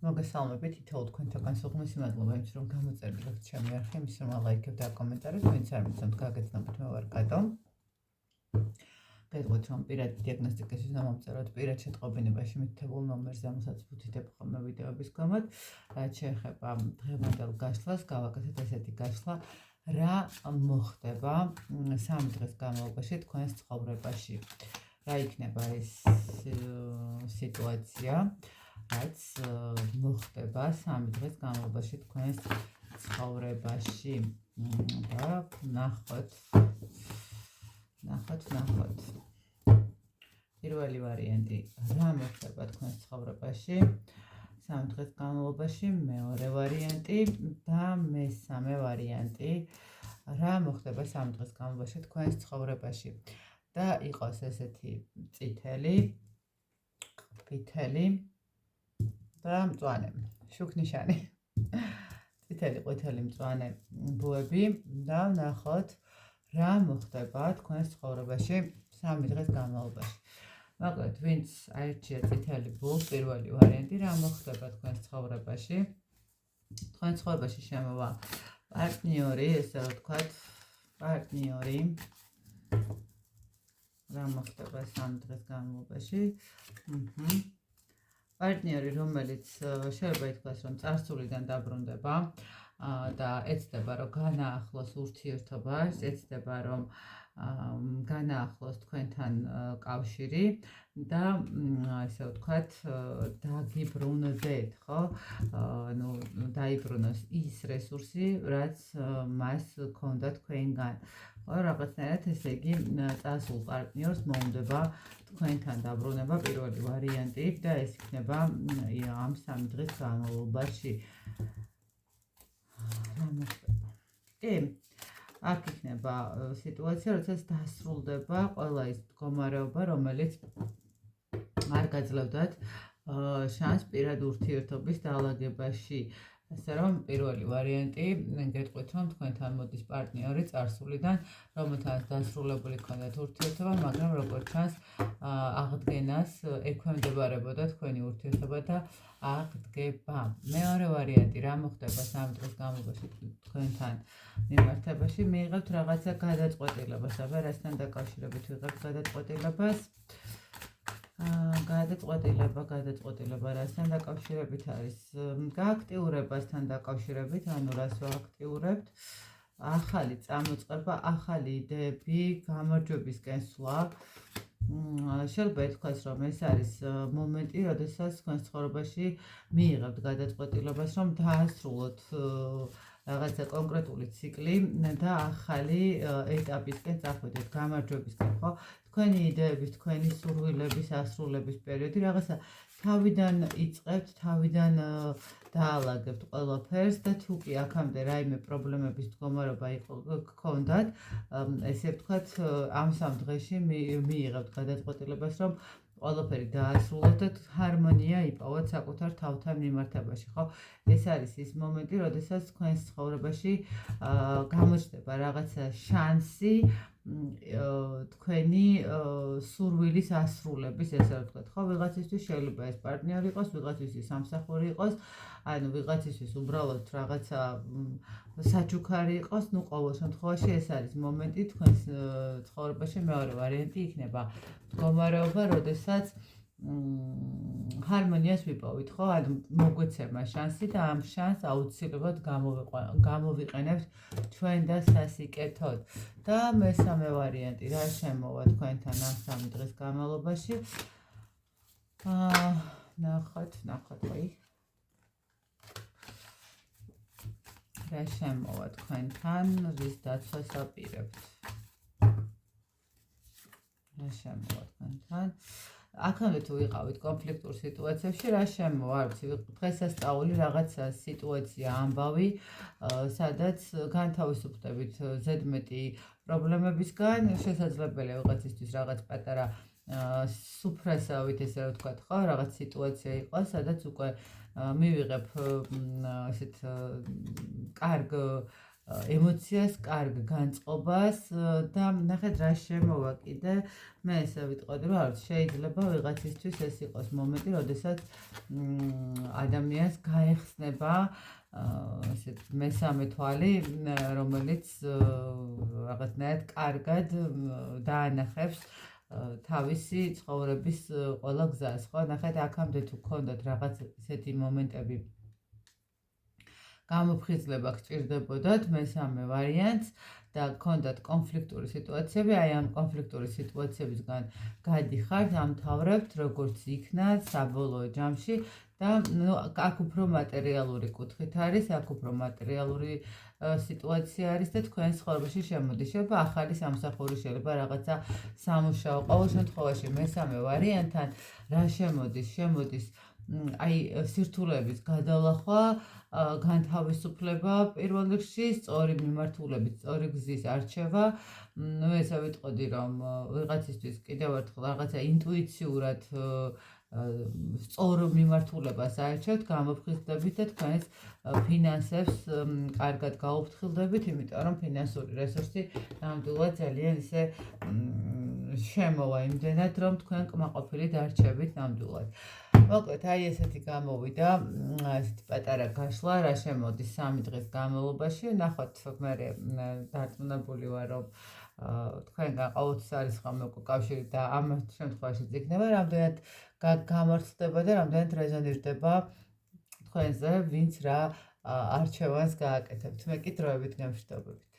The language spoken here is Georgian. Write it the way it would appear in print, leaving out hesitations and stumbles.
მოგესალმებით, თითოეულ თქვენთაგან სულ მადლობა იმის რომ გამოწერილეთ ჩემი არხი, იმის რომ ლაიქებთ და კომენტარებს, ვინც არ მიცემთ გაგეცნობთ მე ვარ კატო. გეტყვით რომ პირადი დიაგნოსტიკის მომწეროთ პირად შეტყობინებაში მითითებულ ნომერზე, რომელსაც ვუთითებ ხოლმე ვიდეოების გამოთ, რაც შეეხება დღევანდელ გაშლას, გავაკეთეთ ესეთი გაშლა, რა მოხდება 3 დღის განმავლობაში თქვენს ცხოვრებაში. რა იქნება ეს სიტუაცია, რაც მოხდება 3 დღის განმავლობაში თქვენს ცხოვრებაში. და ნახოთ. პირველი ვარიანტი, რა მოხდება თქვენს ცხოვრებაში 3 დღის განმავლობაში, მეორე ვარიანტი და მესამე ვარიანტი, რა მოხდება 3 დღის განმავლობაში თქვენს ცხოვრებაში. და იყოს ესეთი წითელი, ყვითელი და მწვანე, შუქნიშანი. წითელი, ყვითელი, მწვანე ბუები და ნახოთ რა მოხდება თქვენს ცხოვრებაში 3 დღის განმავლობაში. მოკლედ, ვინც აირჩია წითელი ბუს, პირველი ვარიანტი, რა მოხდება თქვენს ცხოვრებაში. თქვენს ცხოვრებაში შემოვა პარტნიორი, ესე ვთქვათ, პარტნიორი. რა მოხდება 3 დღის განმავლობაში. პარტნიორი, რომელიც შეიძლება ითქვას, რომ წარსულიდან დაბრუნდება და ეცდება, რომ განაახლოს ურთიერთობას, ეცდება, რომ განაახლოს თქვენთან კავშირი და ესე ვთქვათ, დაგიბრუნდეთ, ხო? დაიბრუნოს ის რესურსი, რაც მას ჰქონდა თქვენგან. ხო, რაღაცნაირად ესე იგი წასულ პარტნიორს მოუნდება თქვენთან დაბრუნება, პირველი ვარიანტი და ეს იქნება ამ 3 დღის განმავლობაში. რა მოხდება? კი, აქ იქნება სიტუაცია, როდესაც დასრულდება ყველა ის მდგომარეობა, რომელიც არ გაძლევდათ შანსს პირად ურთიერთობის დაალაგებაში. ასე რომ, პირველი ვარიანტი, გეტყვით, რომ თქვენთან მოდის პარტნიორი წარსულიდან, რომელთანაც დასრულებული ჰქონდათ ურთიერთობა, მაგრამ როგორც ჩანს, აღდგენას ექვემდებარებოდა თქვენი ურთიერთობა და აღდგება. მეორე ვარიანტი, რა მოხდება 3 დღის განმავლობაში თქვენთან მიმართებაში, მიიღებთ რაღაცა გადაწყვეტილებას, აბა რასთან დაკავშირებით ვიღებთ გადაწყვეტილებას. გადაწყვეტილება რასთან დაკავშირებით არის? გააქტიურებასთან დაკავშირებით, ანუ რას ვააქტიურებთ? ახალი წამოწყება, ახალი იდეები, გამარჯვებისკენ სვლა. შეიძლება ითქვას, რომ ეს არის მომენტი, როდესაც თქვენს ცხოვრებაში მიიღებთ გადაწყვეტილებას, რომ დაასრულოთ რაღაცა კონკრეტული ციკლი და ახალი ეტაპისკენ წახვიდეთ, გამარჯვებისკენ, ხო? თქვენი იდეების, თქვენი სურვილების ასრულების პერიოდი, რაღაცა თავიდან იწყებთ, თავიდან დაალაგებთ ყველაფერს და თუ კი აქამდე რაიმე პრობლემების მდგომარეობა გქონდათ, ესე ვთქვათ, ამ 3 დღეში მიიღებთ გადაწყვეტილებას, რომ ყველაფერი დაასრულოთ და ჰარმონია იპოვოთ საკუთარ თავთან მიმართებაში, ხო? ეს არის ის მომენტი, როდესაც თქვენს ცხოვრებაში გამოჩნდება რაღაცა შანსი თქვენი სურვილის ასრულების, ესე ვთქვათ, ხო? ვიღაცისთვის შეიძლება ეს პარტნიორი იყოს, ვიღაცისთვის სამსახური იყოს, ანუ ვიღაცისთვის უბრალოდ რაღაცა საჩუქარი იყოს, ну, ყოველ შემთხვევაში ეს არის მომენტი თქვენს ცხოვრებაში. მეორე ვარიანტი იქნება მდგომარეობა, როდესაც ჰარმონიას ვიპოვით, ხო? ანუ მოგვეცემა შანსი და ამ შანსს აუცილებლად გამოვიყენებთ ჩვენ და სასიკეთოდ. და მესამე ვარიანტი, რა შემოვა თქვენთან ამ 3 დღის განმავლობაში? ნახოთ, ვაი. რა შემოვა თქვენთან, რის დაცვას აპირებთ? რა შემოვა თქვენთან? აქამდე თუ ვიყავით კონფლიქტურ სიტუაციებში, რა შემოვა? არ ვიცი, დღესასწაული რაღაცა სიტუაცია, ამბავი, სადაც განთავისუფლდებით ზედმეტი პრობლემებისგან, შესაძლებელია ვიღაცისთვის რაღაც პატარა სუფრასავით, ესე ვთქვათ, ხო, რაღაც სიტუაცია იყოს, სადაც უკვე მივიღებ ესეთ კარგ ემოციას, კარგ განწყობას და ნახეთ რა შემოვა კიდე მე ესე ვიტყოდი რომ არ შეიძლება ვიღაცისთვის ეს იყოს მომენტი, როდესაც ადამიანს გაეხსნება ესეთ მესამე თვალი, რომელიც რაღაცნაირად კარგად დაანახებს თავისი ცხოვრების ყველა გზას, ხო? ნახეთ, აქამდე თუ გქონდათ რაღაც ესეთი მომენტები გამოფხიზლება გჭირდებოდათ მესამე ვარიანტს და გქონდათ კონფლიქტური სიტუაციები, აი ამ კონფლიქტური სიტუაციებისგან გადიხართ, ამთავრებთ როგორც იქნა საბოლოო ჯამში და აქ უფრო მატერიალური კუთხით არის, აქ უფრო მატერიალური სიტუაცია არის და თქვენ ცხოვრებაში შემოდის. შეიძლება ახალი სამსახური, შეიძლება რაღაცა სამუშაო. ყოველ შემთხვევაში მესამე ვარიანტთან რა შემოდის? შემოდის აი სირთულეების გადალახვა, განთავისუფლება პირველ რიგში, სწორი მიმართულებით, სწორი გზის არჩევა. ესე ვიტყოდი, რომ ვიღაცისთვის კიდევ ერთხელ რაღაცა ინტუიციურად სწორ მიმართულებას აერჩევთ, გამოფხიზლდებით და თქვენს ფინანსებს კარგად გაუფრთხილდებით, იმიტომ რომ ფინანსური რესურსი ნამდვილად ძალიან ისე შემოვა იმდენად, რომ თქვენ კმაყოფილი დარჩებით ნამდვილად. მოკლედ, აი ესეთი გამოვიდა, ესეთი პატარა გაშლა, რა შემოდის 3 დღის განმავლობაში. ნახოთ, მე დარწმუნებული ვარ, რომ თქვენგან ყოველთვის არის ხოლმე კავშირი და ამ შემთხვევაში იქნება რამდენად გამართლდება და რამდენად რეზონირდება თქვენზე, ვინც რა არჩევანს გააკეთებთ. მე კი დროებით გემშვიდობებით.